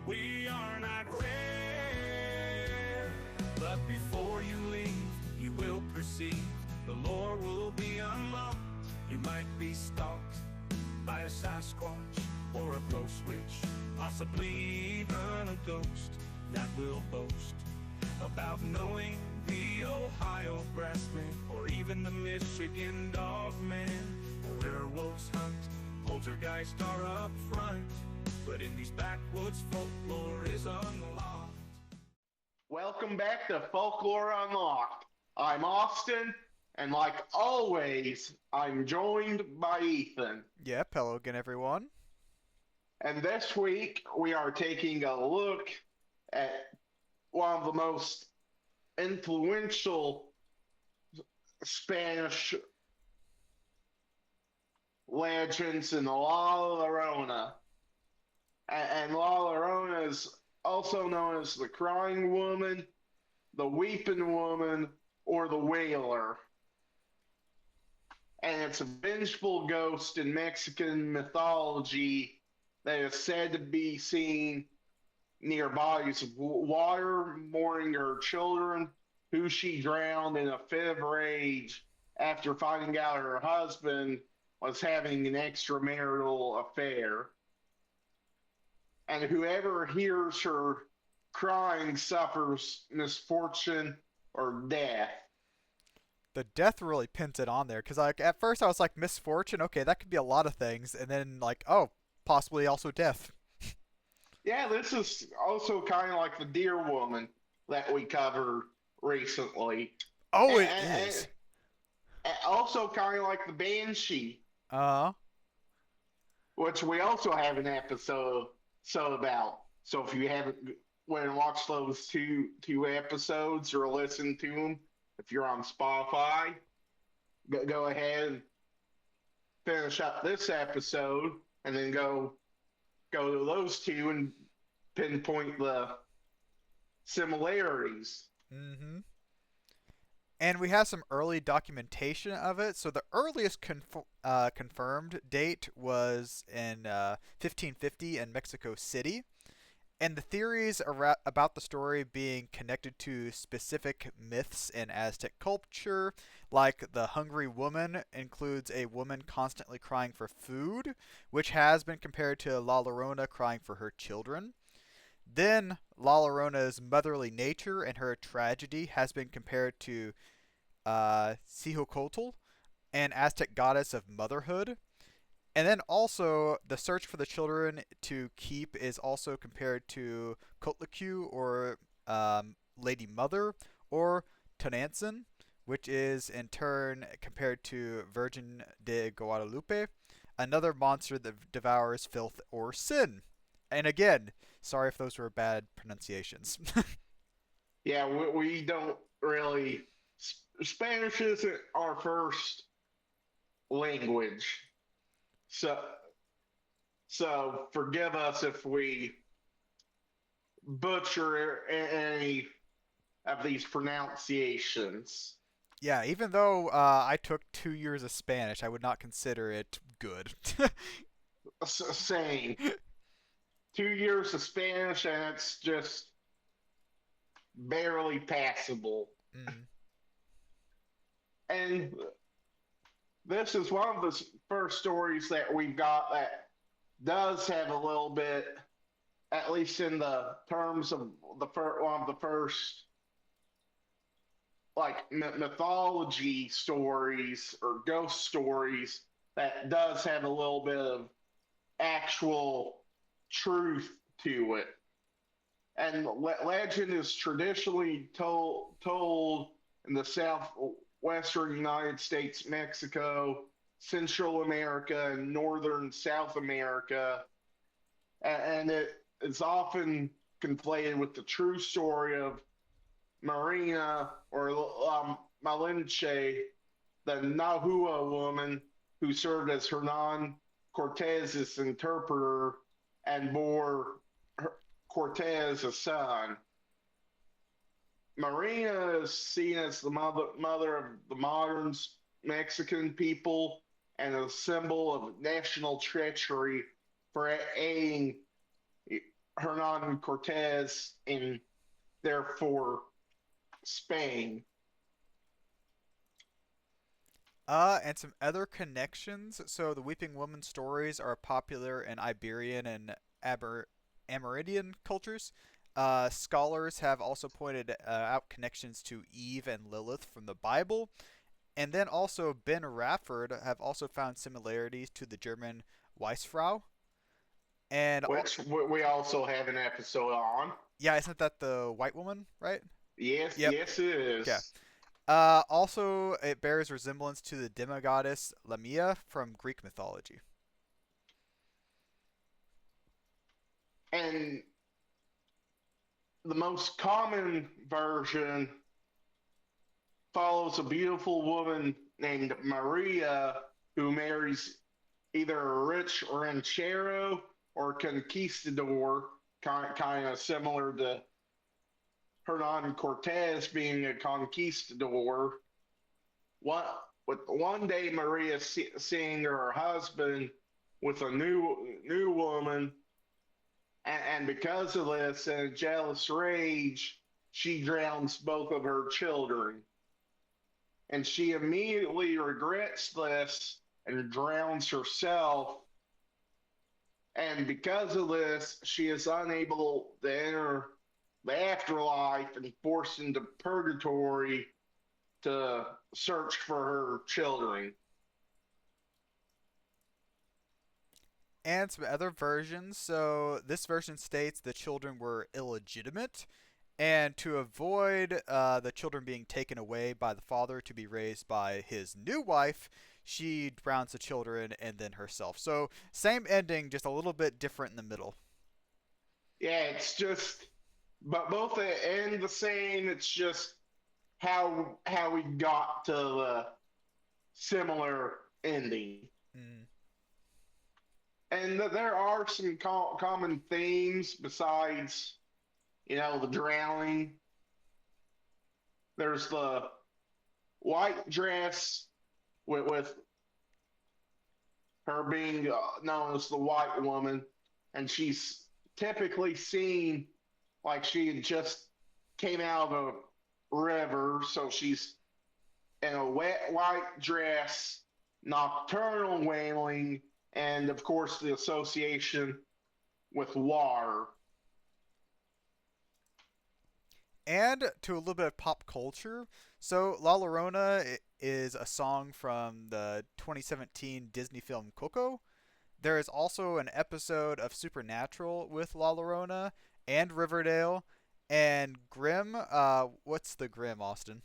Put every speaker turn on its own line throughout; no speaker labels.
We are not rare, but before you leave, you will perceive the lore will be unlocked. You might be stalked by a Sasquatch or a ghost witch, possibly even a ghost that will boast about knowing the Ohio grassman or even the Michigan dogman. Werewolves hunt, poltergeists are up front, but in these backwoods, folklore is unlocked.
Welcome back to Folklore Unlocked. I'm Austin, and like always, I'm joined by Ethan.
Yep, hello again, everyone.
And this week, we are taking a look at one of the most influential Spanish legends in La Llorona. And La Llorona is also known as the Crying Woman, the Weeping Woman, or the Wailer. And it's a vengeful ghost in Mexican mythology that is said to be seen near bodies of water, mourning her children, who she drowned in a fit of rage after finding out her husband was having an extramarital affair. And whoever hears her crying suffers misfortune or death.
The death really pins it on there because, like, at first I was like misfortune. Okay, that could be a lot of things, and then like, oh, possibly also death.
Yeah, this is also kind of like the Deer Woman that we covered recently.
Oh, it
And,
is.
and also kind of like the Banshee,
Uh,
which we also have an episode about. So if you haven't went and watched those two episodes or listened to them, if you're on Spotify, go ahead and finish up this episode and then go to those two and pinpoint the similarities.
mm-hmm. And we have some early documentation of it. So the earliest confirmed date was in 1550 in Mexico City. And the theories about the story being connected to specific myths in Aztec culture, like the hungry woman, includes a woman constantly crying for food, which has been compared to La Llorona crying for her children. Then La Llorona's motherly nature and her tragedy has been compared to Cihocotl, an Aztec goddess of motherhood. And then also, the search for the children to keep is also compared to Kotliku, or Lady Mother, or Tonantzin, which is in turn compared to Virgin de Guadalupe, another monster that devours filth or sin. And again, sorry if those were bad pronunciations.
Yeah, we don't really. Spanish isn't our first language, so forgive us if we butcher any of these pronunciations.
Yeah, even though I took 2 years of Spanish, I would not consider it good.
Same. 2 years of Spanish and it's just barely passable.
Mm.
And this is one of the first stories that we've got that does have a little bit, at least in the terms of one of the first like mythology stories or ghost stories that does have a little bit of actual truth to it. And legend is traditionally told in the southwestern United States, Mexico, Central America, and northern South America, and it is often conflated with the true story of Marina or Malinche, the Nahua woman who served as Hernan Cortez's interpreter and bore Cortez a son. Marina is seen as the mother of the modern Mexican people and a symbol of national treachery for aiding Hernan Cortez and therefore Spain.
And some other connections. So the Weeping Woman stories are popular in Iberian and Amerindian cultures. Scholars have also pointed out connections to Eve and Lilith from the Bible. And then also Ben Rafford have also found similarities to the German Weissfrau. And
Which we also have an episode on.
yeah, isn't that the white woman, right?
Yes,
Yep.
yes, it
Okay.
is.
Also, it bears resemblance to the demigoddess Lamia from Greek mythology.
And the most common version follows a beautiful woman named Maria who marries either a rich ranchero or conquistador, kind of similar to Hernan Cortez being a conquistador. One day Maria seeing her husband with a new woman, and because of this, in a jealous rage, she drowns both of her children. And she immediately regrets this and drowns herself. And because of this, she is unable to enter the afterlife and forced into purgatory to search for her children.
And some other versions. So this version states the children were illegitimate, and to avoid the children being taken away by the father to be raised by his new wife, she drowns the children and then herself. So same ending, just a little bit different in the middle.
Yeah, it's just, but both end the same. It's just how we got to the similar ending.
Mm.
And there are some common themes besides, the drowning. There's the white dress with her being known as the white woman, and she's typically seen like she had just came out of a river, so she's in a wet white dress, nocturnal wailing, and of course the association with water.
And to a little bit of pop culture. So La Llorona is a song from the 2017 Disney film Coco. There is also an episode of Supernatural with La Llorona and Riverdale and Grimm. What's the Grimm, Austin?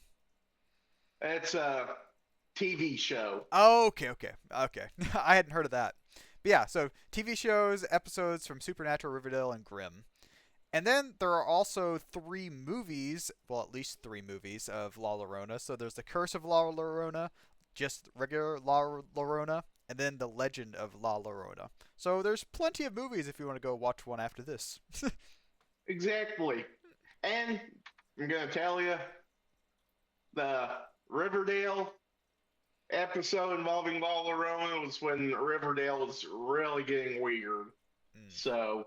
It's a TV show.
Oh, okay. I hadn't heard of that. But yeah, so TV shows, episodes from Supernatural, Riverdale, and Grimm. And then there are also three movies, well, at least three movies of La Llorona. So there's The Curse of La Llorona, just regular La Llorona, and then The Legend of La Llorona. So there's plenty of movies if you want to go watch one after this.
Exactly. And I'm going to tell you the Riverdale episode involving La Llorona was when Riverdale was really getting weird.
Mm.
So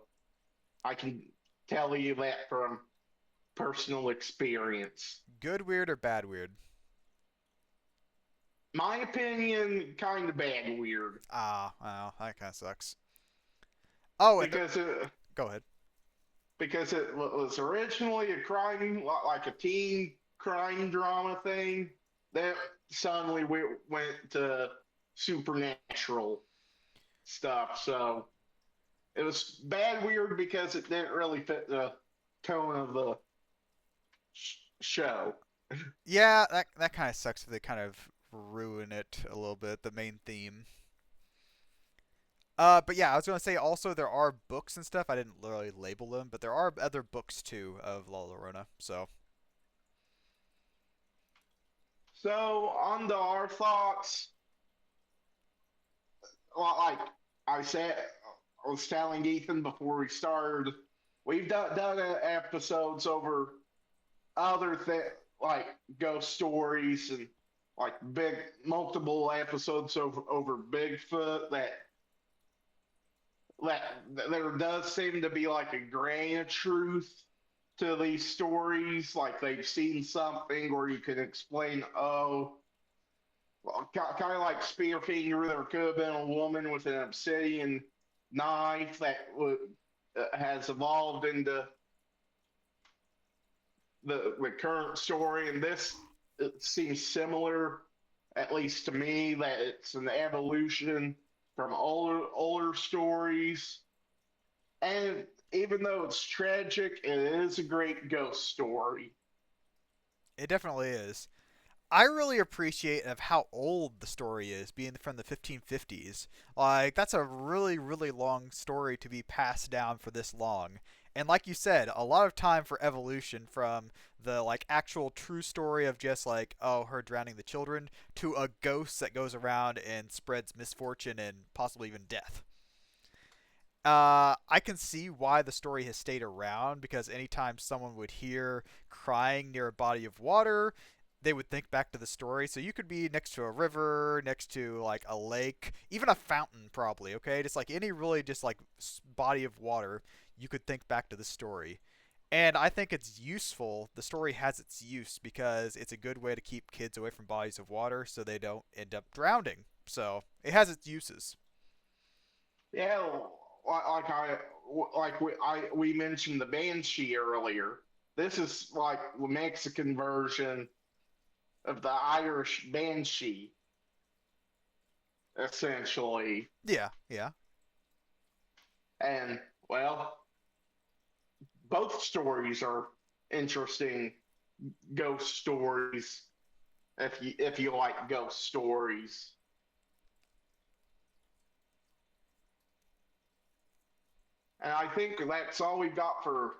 I can tell you that from personal experience.
Good weird or bad weird?
My opinion, kind of bad weird.
Ah, well, that kind of sucks. Oh, and
Because it,
go ahead.
because it was originally a crime, like a teen crime drama thing, that suddenly went to supernatural stuff. So it was bad weird because it didn't really fit the tone of the show.
Yeah, that kind of sucks if they kind of ruin it a little bit, the main theme. But yeah, I was gonna say also there are books and stuff. I didn't really label them, but there are other books too of La Llorona. So
So on to our thoughts. Like I said, I was telling Ethan before we started, we've done episodes over other like ghost stories and like big multiple episodes over Bigfoot that that there does seem to be like a grain of truth to these stories. Like they've seen something, or you can explain, oh, well, kind of like Spearfinger. There could have been a woman with an obsidian knife that has evolved into the current story, and this it seems similar, at least to me, that it's an evolution from older stories. And even though it's tragic, it is a great ghost story.
It definitely is. I really appreciate of how old the story is, being from the 1550s. Like that's a really, really long story to be passed down for this long. And like you said, a lot of time for evolution from the like actual true story of just like, oh, her drowning the children to a ghost that goes around and spreads misfortune and possibly even death. I can see why the story has stayed around because anytime someone would hear crying near a body of water, they would think back to the story. So you could be next to a river, next to like a lake, even a fountain, probably. Okay, just like any really just like body of water, you could think back to the story. And I think it's useful. The story has its use because it's a good way to keep kids away from bodies of water so they don't end up drowning. So it has its uses.
Yeah, like we mentioned the banshee earlier. This is like the Mexican version of the Irish banshee, essentially.
Yeah, yeah.
And well, both stories are interesting ghost stories if you like ghost stories. And I think that's all we've got for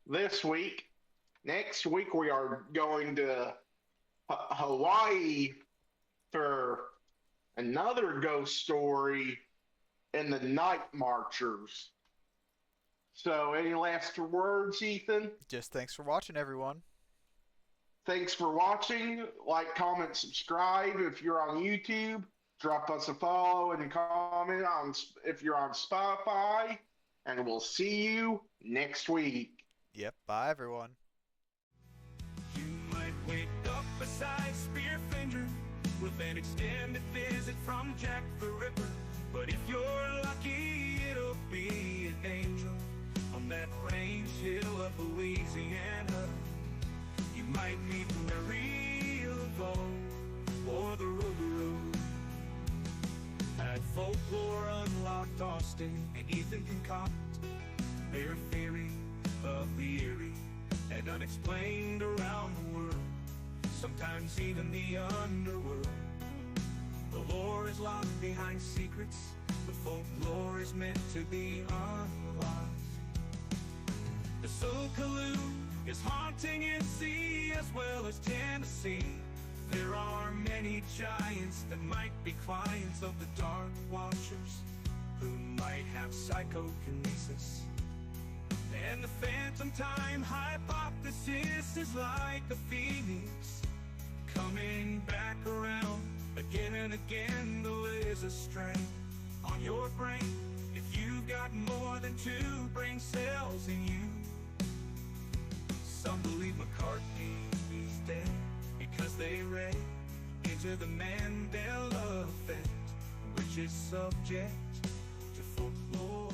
this week. Next week we are going to Hawaii for another ghost story in the Night Marchers. So, any last words, Ethan?
Just thanks for watching, everyone.
Thanks for watching. Like, comment, subscribe if you're on YouTube. Drop us a follow and comment on if you're on Spotify. And we'll see you next week.
Yep, bye, everyone.
You might wake up beside Spearfinger with an extended visit from Jack the Ripper. But if you're lucky, it'll be an angel on that range hill of Louisiana. You might meet Mary Laveau or the Road at Folklore Unlocked. Austin and Ethan concoct their theory of the eerie and unexplained around the world, sometimes even the underworld. The lore is locked behind secrets, the folklore is meant to be unlocked. The Sokaloo is haunting NC as well as Tennessee. There are many giants that might be clients of the Dark Watchers, who might have psychokinesis. And the phantom time hypothesis is like a phoenix, coming back around again and again. Though there's a strain on your brain if you've got more than 2 brain cells in you. Some believe McCartney is dead because they read into the Mandela effect, which is subject to folklore.